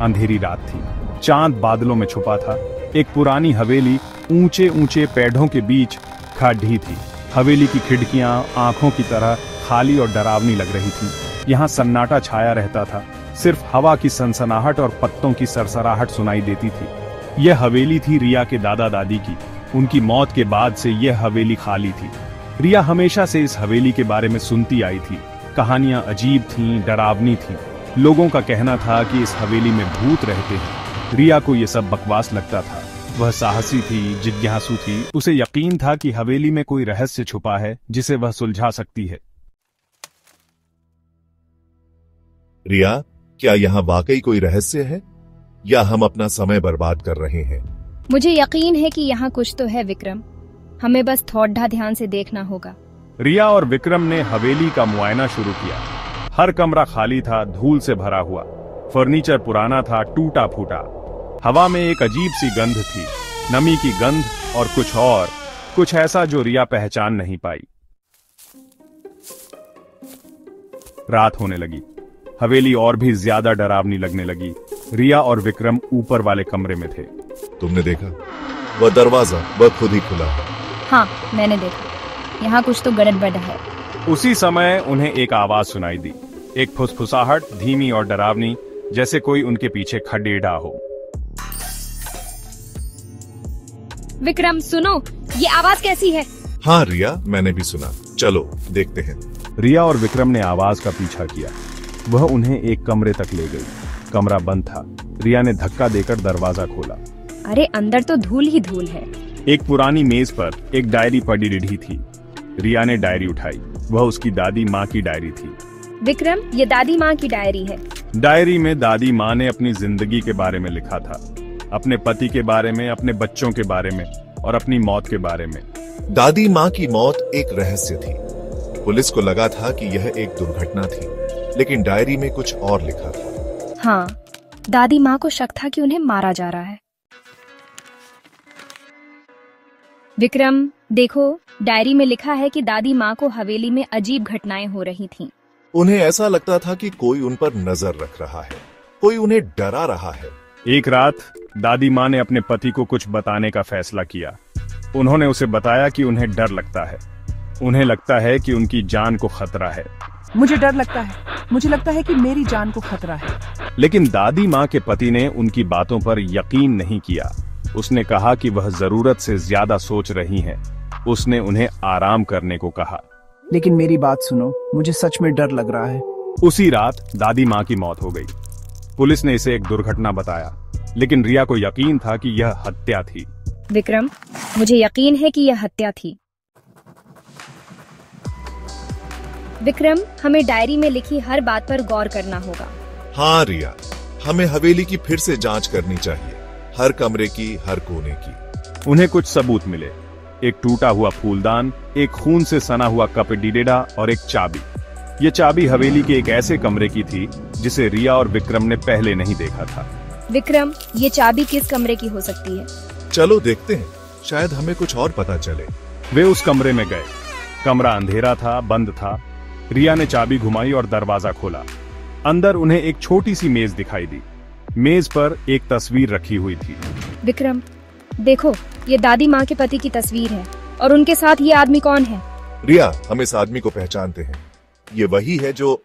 अंधेरी रात थी, चांद बादलों में छुपा था। एक पुरानी हवेली ऊंचे ऊंचे पेड़ों के बीच खड़ी थी। हवेली की खिड़कियां आंखों की तरह खाली और डरावनी लग रही थी। यहाँ सन्नाटा छाया रहता था, सिर्फ हवा की सनसनाहट और पत्तों की सरसराहट सुनाई देती थी। यह हवेली थी रिया के दादा दादी की। उनकी मौत के बाद से यह हवेली खाली थी। रिया हमेशा से इस हवेली के बारे में सुनती आई थी। कहानियां अजीब थीं, डरावनी थीं। लोगों का कहना था कि इस हवेली में भूत रहते हैं। रिया को यह सब बकवास लगता था। वह साहसी थी, जिज्ञासु थी। उसे यकीन था कि हवेली में कोई रहस्य छुपा है जिसे वह सुलझा सकती है। रिया, क्या यहाँ वाकई कोई रहस्य है या हम अपना समय बर्बाद कर रहे हैं? मुझे यकीन है कि यहाँ कुछ तो है विक्रम, हमें बस थोड़ा ध्यान से देखना होगा। रिया और विक्रम ने हवेली का मुआयना शुरू किया। हर कमरा खाली था, धूल से भरा हुआ। फर्नीचर पुराना था, टूटा फूटा। हवा में एक अजीब सी गंध थी, नमी की गंध और कुछ ऐसा जो रिया पहचान नहीं पाई। रात होने लगी। हवेली और भी ज्यादा डरावनी लगने लगी। रिया और विक्रम ऊपर वाले कमरे में थे। तुमने देखा? वह दरवाजा वह खुद ही खुला है। हाँ, मैंने देखा। यहाँ कुछ तो गड़बड़ है। उसी समय उन्हें एक आवाज सुनाई दी, एक फुसफुसाहट, धीमी और डरावनी, जैसे कोई उनके पीछे खडेड़ा हो। विक्रम सुनो, ये आवाज कैसी है? हाँ रिया, मैंने भी सुना। चलो देखते हैं। रिया और विक्रम ने आवाज का पीछा किया। वह उन्हें एक कमरे तक ले गई। कमरा बंद था। रिया ने धक्का देकर दरवाजा खोला। अरे अंदर तो धूल ही धूल है। एक पुरानी मेज पर एक डायरी पड़ी रही थी। रिया ने डायरी उठाई। वह उसकी दादी माँ की डायरी थी। विक्रम, ये दादी माँ की डायरी है। डायरी में दादी माँ ने अपनी जिंदगी के बारे में लिखा था, अपने पति के बारे में, अपने बच्चों के बारे में और अपनी मौत के बारे में। दादी माँ की मौत एक रहस्य थी। पुलिस को लगा था कि यह एक दुर्घटना थी, लेकिन डायरी में कुछ और लिखा था। हाँ, दादी माँ को शक था कि उन्हें मारा जा रहा है। विक्रम देखो, डायरी में लिखा है कि दादी माँ को हवेली में अजीब घटनाएं हो रही थीं। उन्हें ऐसा लगता था कि कोई उन पर नजर रख रहा है, कोई उन्हें डरा रहा है। एक रात दादी माँ ने अपने पति को कुछ बताने का फैसला किया। उन्होंने उसे बताया कि उन्हें डर लगता है। उन्हें लगता है कि उनकी जान को खतरा है। मुझे डर लगता है, मुझे लगता है कि मेरी जान को खतरा है। लेकिन दादी माँ के पति ने उनकी बातों पर यकीन नहीं किया। उसने कहा कि वह जरूरत से ज्यादा सोच रही हैं। उसने उन्हें आराम करने को कहा। लेकिन मेरी बात सुनो, मुझे सच में डर लग रहा है। उसी रात दादी माँ की मौत हो गई। पुलिस ने इसे एक दुर्घटना बताया, लेकिन रिया को यकीन था कि यह हत्या थी। विक्रम, मुझे यकीन है कि यह हत्या थी। विक्रम, हमें डायरी में लिखी हर बात पर गौर करना होगा। हाँ रिया, हमें हवेली की फिर से जांच करनी चाहिए, हर कमरे की, हर कोने की। उन्हें कुछ सबूत मिले। एक टूटा हुआ फूलदान, एक खून से सना हुआ कपड़ीडेड़ा और एक चाबी। ये चाबी हवेली के एक ऐसे कमरे की थी जिसे रिया और विक्रम ने पहले नहीं देखा था। विक्रम, ये चाबी किस कमरे की हो सकती है? चलो देखते हैं, शायद हमें कुछ और पता चले। वे उस कमरे में गए। कमरा अंधेरा था, बंद था। रिया ने चाबी घुमाई और दरवाजा खोला। अंदर उन्हें एक छोटी सी मेज दिखाई दी। मेज पर एक तस्वीर रखी हुई थी। विक्रम देखो, ये दादी माँ के पति की तस्वीर है और उनके साथ ये आदमी कौन है? रिया, हम इस आदमी को पहचानते हैं। ये वही है जो